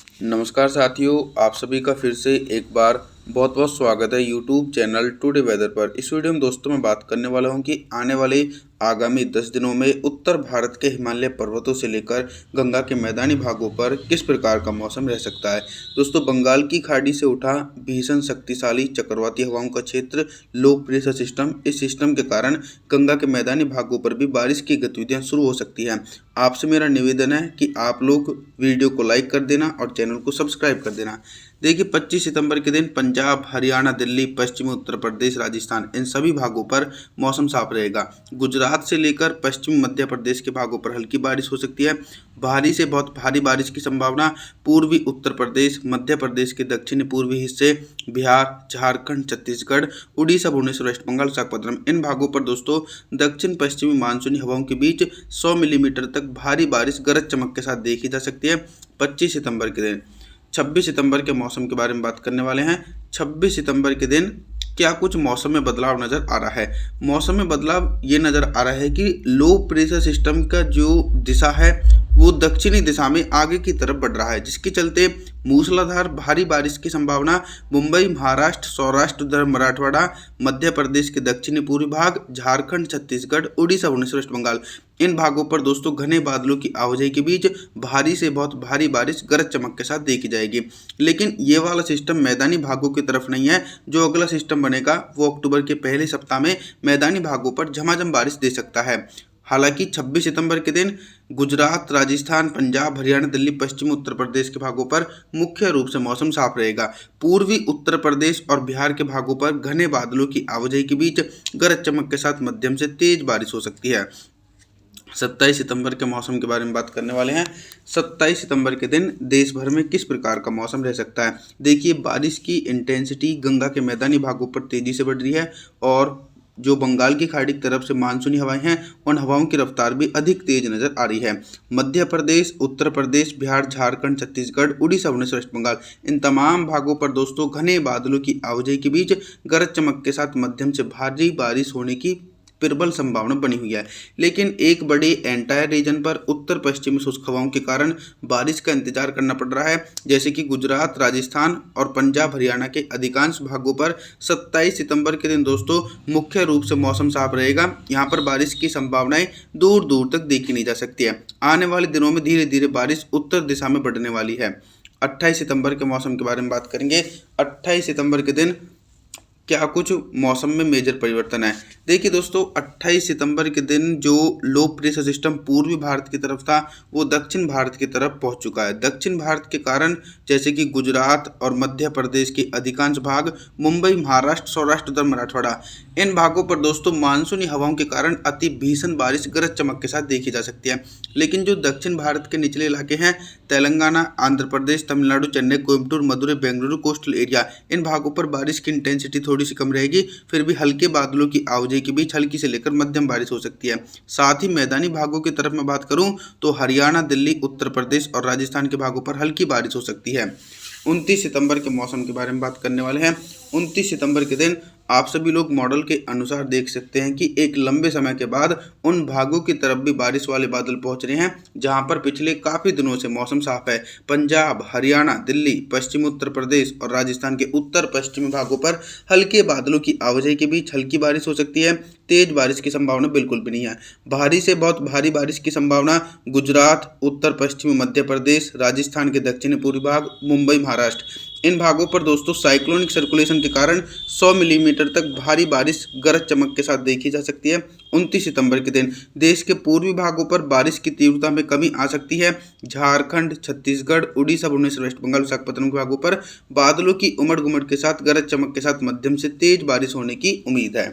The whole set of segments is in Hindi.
नमस्कार साथियों, आप सभी का फिर से एक बार बहुत बहुत स्वागत है यूट्यूब चैनल टुडे वेदर पर। इस वीडियो में दोस्तों मैं बात करने वाला हूं कि आने वाले आगामी 10 दिनों में उत्तर भारत के हिमालय पर्वतों से लेकर गंगा के मैदानी भागों पर किस प्रकार का मौसम रह सकता है। दोस्तों, बंगाल की खाड़ी से उठा भीषण शक्तिशाली चक्रवाती हवाओं का क्षेत्र लो प्रेशर सिस्टम, इस सिस्टम के कारण गंगा के मैदानी भागों पर भी बारिश की गतिविधियां शुरू हो सकती हैं। आपसे मेरा निवेदन है कि आप लोग वीडियो को लाइक कर देना और चैनल को सब्सक्राइब कर देना। देखिए, 25 सितंबर के दिन पंजाब, हरियाणा, दिल्ली, पश्चिमी उत्तर प्रदेश, राजस्थान इन सभी भागों पर मौसम साफ रहेगा। गुजरात से लेकर पश्चिमी मध्य प्रदेश के भागों पर हल्की बारिश हो सकती है। भारी से बहुत भारी बारिश की संभावना पूर्वी उत्तर प्रदेश, मध्य प्रदेश के दक्षिणी पूर्वी हिस्से, बिहार, झारखंड, छत्तीसगढ़, उड़ीसा, भुवनेश्वर, वेस्ट बंगाल, विशाखापत्तनम इन भागों पर दोस्तों दक्षिण पश्चिमी मानसूनी हवाओं के बीच 100 मिलीमीटर तक भारी बारिश गरज चमक के साथ देखी जा सकती है। 25 सितंबर के दिन 26 सितंबर के मौसम के बारे में बात करने वाले हैं। 26 सितंबर के दिन क्या कुछ मौसम में बदलाव नज़र आ रहा है। मौसम में बदलाव ये नज़र आ रहा है कि लो प्रेशर सिस्टम का जो दिशा है वो दक्षिणी दिशा में आगे की तरफ बढ़ रहा है, जिसके चलते मूसलाधार भारी बारिश की संभावना मुंबई, महाराष्ट्र, सौराष्ट्र, उधर मराठवाड़ा, मध्य प्रदेश के दक्षिणी पूर्वी भाग, झारखंड, छत्तीसगढ़, उड़ीसा, भुवनेश्वर, वेस्ट बंगाल इन भागों पर दोस्तों घने बादलों की आवाजाही के बीच भारी से बहुत भारी बारिश गरज चमक के साथ देखी जाएगी। लेकिन ये वाला सिस्टम मैदानी भागों की तरफ नहीं है। जो अगला सिस्टम बनेगा वो अक्टूबर के पहले सप्ताह में मैदानी भागों पर झमाझम बारिश दे सकता है। हालांकि 26 सितंबर के दिन गुजरात, राजस्थान, पंजाब, हरियाणा, दिल्ली, पश्चिमी उत्तर प्रदेश के भागों पर मुख्य रूप से मौसम साफ रहेगा। पूर्वी उत्तर प्रदेश और बिहार के भागों पर घने बादलों की आवाजाही के बीच गरज चमक के साथ मध्यम से तेज बारिश हो सकती है। 27 सितंबर के मौसम के बारे में बात करने वाले हैं। 27 सितंबर के दिन देश भर में किस प्रकार का मौसम रह सकता है। देखिए, बारिश की इंटेंसिटी गंगा के मैदानी भागों पर तेजी से बढ़ रही है और जो बंगाल की खाड़ी की तरफ से मानसूनी हवाएं हैं उन हवाओं की रफ्तार भी अधिक तेज नजर आ रही है। मध्य प्रदेश, उत्तर प्रदेश, बिहार, झारखंड, छत्तीसगढ़, उड़ीसा, भुवनेश्वर, वेस्ट बंगाल इन तमाम भागों पर दोस्तों घने बादलों की आवाजाही के बीच गरज चमक के साथ मध्यम से भारी बारिश होने की प्रबल संभावना बनी हुई है। लेकिन एक बड़े एंटायर रीजन पर उत्तर पश्चिमी शुष्क हवाओं के कारण बारिश का इंतजार करना पड़ रहा है, जैसे कि गुजरात, राजस्थान और पंजाब, हरियाणा के अधिकांश भागों पर 27 सितंबर के दिन दोस्तों मुख्य रूप से मौसम साफ रहेगा। यहाँ पर बारिश की संभावनाएं दूर दूर तक देखी नहीं जा सकती है। आने वाले दिनों में धीरे धीरे बारिश उत्तर दिशा में बढ़ने वाली है। 28 सितंबर के मौसम के बारे में बात करेंगे। 28 सितंबर के दिन क्या कुछ मौसम में मेजर परिवर्तन है। देखिए दोस्तों, 28 सितंबर के दिन जो लो प्रेशर सिस्टम पूर्वी भारत की तरफ था वो दक्षिण भारत की तरफ पहुंच चुका है। दक्षिण भारत के कारण जैसे कि गुजरात और मध्य प्रदेश के अधिकांश भाग, मुंबई, महाराष्ट्र, सौराष्ट्र, उधर मराठवाड़ा इन भागों पर दोस्तों मानसूनी हवाओं के कारण अति भीषण बारिश गरज चमक के साथ देखी जा सकती है। लेकिन जो दक्षिण भारत के निचले इलाके हैं, तेलंगाना, आंध्र प्रदेश, तमिलनाडु, चेन्नई, कोयम्बटूर, मदुरई, बेंगलुरु, कोस्टल एरिया इन भागों पर बारिश की इंटेंसिटी थोड़ी सी कम रहेगी। फिर भी हल्के बादलों की आवाजाही के बीच हल्की से लेकर मध्यम बारिश हो सकती है। साथ ही मैदानी भागों की तरफ मैं बात करूं तो हरियाणा, दिल्ली, उत्तर प्रदेश और राजस्थान के भागों पर हल्की बारिश हो सकती है। 29 सितंबर के मौसम के बारे में बात करने वाले हैं। 29 सितंबर के दिन आप सभी लोग मॉडल के अनुसार देख सकते हैं कि एक लंबे समय के बाद उन भागों की तरफ भी बारिश वाले बादल पहुंच रहे हैं जहां पर पिछले काफ़ी दिनों से मौसम साफ है। पंजाब, हरियाणा, दिल्ली, पश्चिमी उत्तर प्रदेश और राजस्थान के उत्तर पश्चिमी भागों पर हल्के बादलों की आवाजाही के बीच हल्की बारिश हो सकती है। तेज बारिश की संभावना बिल्कुल भी नहीं है। भारी से बहुत भारी बारिश की संभावना गुजरात, उत्तर पश्चिमी मध्य प्रदेश, राजस्थान के दक्षिणी पूर्वी भाग, मुंबई, महाराष्ट्र इन भागों पर दोस्तों साइक्लोनिक सर्कुलेशन के कारण 100 मिलीमीटर तक भारी बारिश गरज चमक के साथ देखी जा सकती है। 29 सितंबर के दिन देश के पूर्वी भागों पर बारिश की तीव्रता में कमी आ सकती है। झारखंड, छत्तीसगढ़, उड़ीसा, भुवनेश्वर, वेस्ट बंगाल, विशाखापत्तनम के भागों पर बादलों की उमड़ गुमड़ के साथ गरज चमक के साथ मध्यम से तेज बारिश होने की उम्मीद है।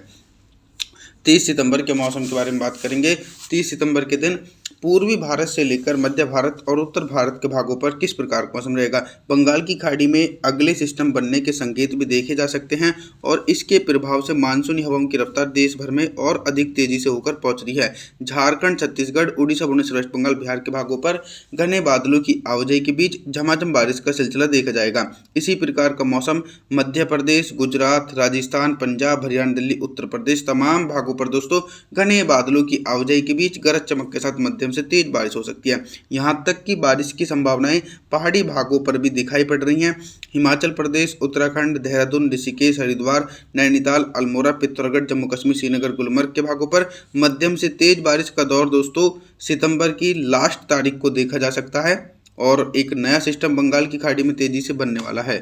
30 सितंबर के मौसम के बारे में बात करेंगे। 30 सितंबर के दिन पूर्वी भारत से लेकर मध्य भारत और उत्तर भारत के भागों पर किस प्रकार का मौसम रहेगा। बंगाल की खाड़ी में अगले सिस्टम बनने के संकेत भी देखे जा सकते हैं और इसके प्रभाव से मानसूनी हवाओं की रफ्तार देश भर में और अधिक तेजी से होकर पहुंच रही है। झारखंड, छत्तीसगढ़, उड़ीसा, भुवनेश्वर, वेस्ट बंगाल, बिहार के भागों पर घने बादलों की आवाजाही के बीच झमाझम बारिश का सिलसिला देखा जाएगा। इसी प्रकार का मौसम मध्य प्रदेश, गुजरात, राजस्थान, पंजाब, हरियाणा, दिल्ली, उत्तर प्रदेश तमाम भागों पर दोस्तों घने बादलों की आवाजाही के बीच गरज चमक के साथ मध्यम मध्यम से तेज बारिश हो सकती है। यहाँ तक कि बारिश की संभावनाएं पहाड़ी भागों पर भी दिखाई पड़ रही हैं। हिमाचल प्रदेश, उत्तराखंड, देहरादून, ऋषिकेश, हरिद्वार, नैनीताल, अल्मोड़ा, पिथौरागढ़, जम्मू कश्मीर, श्रीनगर, गुलमर्ग के भागों पर मध्यम से तेज बारिश का दौर दोस्तों सितंबर की लास्ट तारीख को देखा जा सकता है। और एक नया सिस्टम बंगाल की खाड़ी में तेजी से बनने वाला है।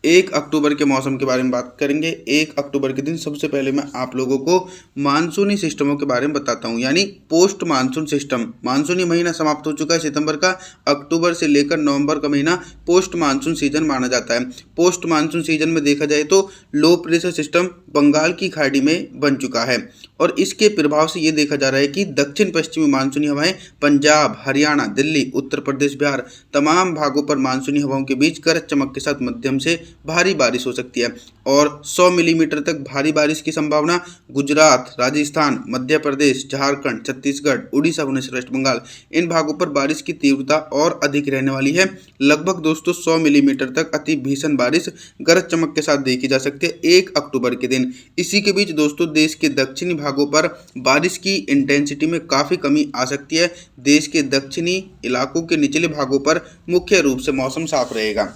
1 अक्टूबर के मौसम के बारे में बात करेंगे। 1 अक्टूबर के दिन सबसे पहले मैं आप लोगों को मानसूनी सिस्टमों के बारे में बताता हूं, यानी पोस्ट मानसून सिस्टम। मानसूनी महीना समाप्त हो चुका है सितंबर का। अक्टूबर से लेकर नवंबर का महीना पोस्ट मानसून सीजन माना जाता है। पोस्ट मानसून सीजन में देखा जाए तो लो प्रेशर सिस्टम बंगाल की खाड़ी में बन चुका है और इसके प्रभाव से ये देखा जा रहा है कि दक्षिण पश्चिमी मानसूनी हवाएं पंजाब, हरियाणा, दिल्ली, उत्तर प्रदेश, बिहार तमाम भागों पर मानसूनी हवाओं के बीच गरज चमक के साथ मध्यम से भारी बारिश हो सकती है और 100 मिलीमीटर तक भारी बारिश की संभावना गुजरात, राजस्थान, मध्य प्रदेश, झारखंड, छत्तीसगढ़, उड़ीसा, भुवनेश्वर, वेस्ट बंगाल इन भागों पर बारिश की तीव्रता और अधिक रहने वाली है। लगभग दोस्तों 100 मिलीमीटर तक अति भीषण बारिश गरज चमक के साथ देखी जा सकती है 1 अक्टूबर के दिन। इसी के बीच दोस्तों देश के दक्षिणी भागों पर बारिश की इंटेंसिटी में काफ़ी कमी आ सकती है। देश के दक्षिणी इलाकों के निचले भागों पर मुख्य रूप से मौसम साफ रहेगा।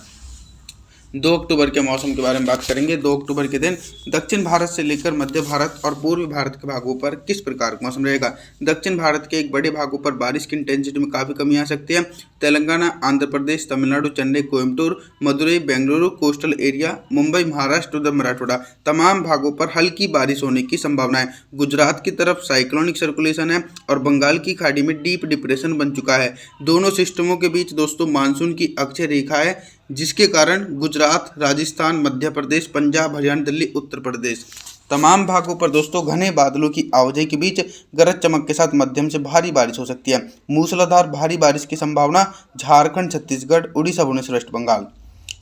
2 अक्टूबर के मौसम के बारे में बात करेंगे। 2 अक्टूबर के दिन दक्षिण भारत से लेकर मध्य भारत और पूर्वी भारत के भागों पर किस प्रकार का मौसम रहेगा। दक्षिण भारत के एक बड़े भागों पर बारिश की इंटेंसिटी में काफ़ी कमी आ सकती है। तेलंगाना, आंध्र प्रदेश, तमिलनाडु, चेन्नई, कोयम्बटूर, मदुरई, बेंगलुरु, कोस्टल एरिया, मुंबई, महाराष्ट्र, उधर मराठवाड़ा तमाम भागों पर हल्की बारिश होने की संभावना है। गुजरात की तरफ साइक्लोनिक सर्कुलेशन है और बंगाल की खाड़ी में डीप डिप्रेशन बन चुका है। दोनों सिस्टमों के बीच दोस्तों मानसून की अक्षय रेखा है जिसके कारण गुजरात, राजस्थान, मध्य प्रदेश, पंजाब, हरियाणा, दिल्ली, उत्तर प्रदेश तमाम भागों पर दोस्तों घने बादलों की आवाजाही के बीच गरज चमक के साथ मध्यम से भारी बारिश हो सकती है। मूसलाधार भारी बारिश की संभावना झारखंड, छत्तीसगढ़, उड़ीसा, भुवनेश्वर, वेस्ट बंगाल।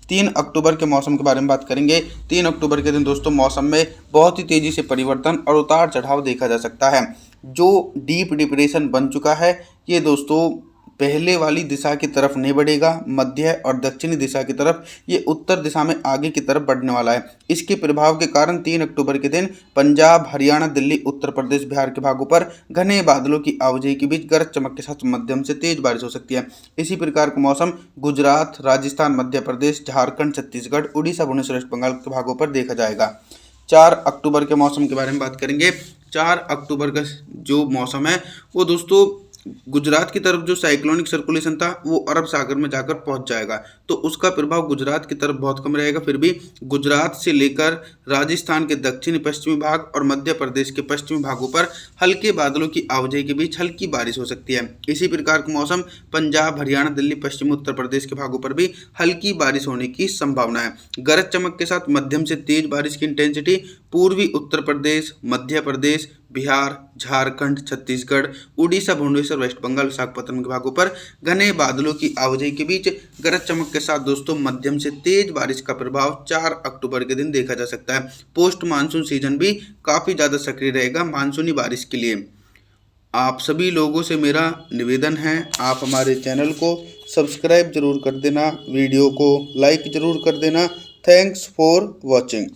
3 अक्टूबर के मौसम के बारे में बात करेंगे। 3 अक्टूबर के दिन दोस्तों मौसम में बहुत ही तेजी से परिवर्तन और उतार चढ़ाव देखा जा सकता है। जो डीप डिप्रेशन बन चुका है ये दोस्तों पहले वाली दिशा की तरफ नहीं बढ़ेगा, मध्य और दक्षिणी दिशा की तरफ ये उत्तर दिशा में आगे की तरफ बढ़ने वाला है। इसके प्रभाव के कारण 3 अक्टूबर के दिन पंजाब, हरियाणा, दिल्ली, उत्तर प्रदेश, बिहार के भागों पर घने बादलों की आवाजाही के बीच गरज चमक के साथ मध्यम से तेज बारिश हो सकती है। इसी प्रकार का मौसम गुजरात, राजस्थान, मध्य प्रदेश, झारखंड, छत्तीसगढ़, उड़ीसा, भुवनेश्वर, वेस्ट बंगाल के भागों पर देखा जाएगा। 4 अक्टूबर के मौसम के बारे में बात करेंगे। 4 अक्टूबर का जो मौसम है वो दोस्तों गुजरात की तरफ जो साइक्लोनिक सर्कुलेशन था वो अरब सागर में जाकर पहुंच जाएगा तो उसका प्रभाव गुजरात की तरफ बहुत कम रहेगा। फिर भी गुजरात से लेकर राजस्थान के दक्षिणी पश्चिमी भाग और मध्य प्रदेश के पश्चिमी भागों पर हल्के बादलों की आवाजाही के बीच हल्की बारिश हो सकती है। इसी प्रकार का मौसम पंजाब, हरियाणा, दिल्ली, पश्चिमी उत्तर प्रदेश के भागों पर भी हल्की बारिश होने की संभावना है। गरज चमक के साथ मध्यम से तेज बारिश की इंटेंसिटी पूर्वी उत्तर प्रदेश, मध्य प्रदेश, बिहार, झारखंड, छत्तीसगढ़, उड़ीसा, भुवनेश्वर, वेस्ट बंगाल, विशाखापत्तनम के भागों पर घने बादलों की आवाजाही के बीच गरज चमक के साथ दोस्तों मध्यम से तेज बारिश का प्रभाव 4 अक्टूबर के दिन देखा जा सकता है। पोस्ट मानसून सीजन भी काफ़ी ज़्यादा सक्रिय रहेगा मानसूनी बारिश के लिए। आप सभी लोगों से मेरा निवेदन है आप हमारे चैनल को सब्सक्राइब जरूर कर देना, वीडियो को लाइक जरूर कर देना। Thanks for watching.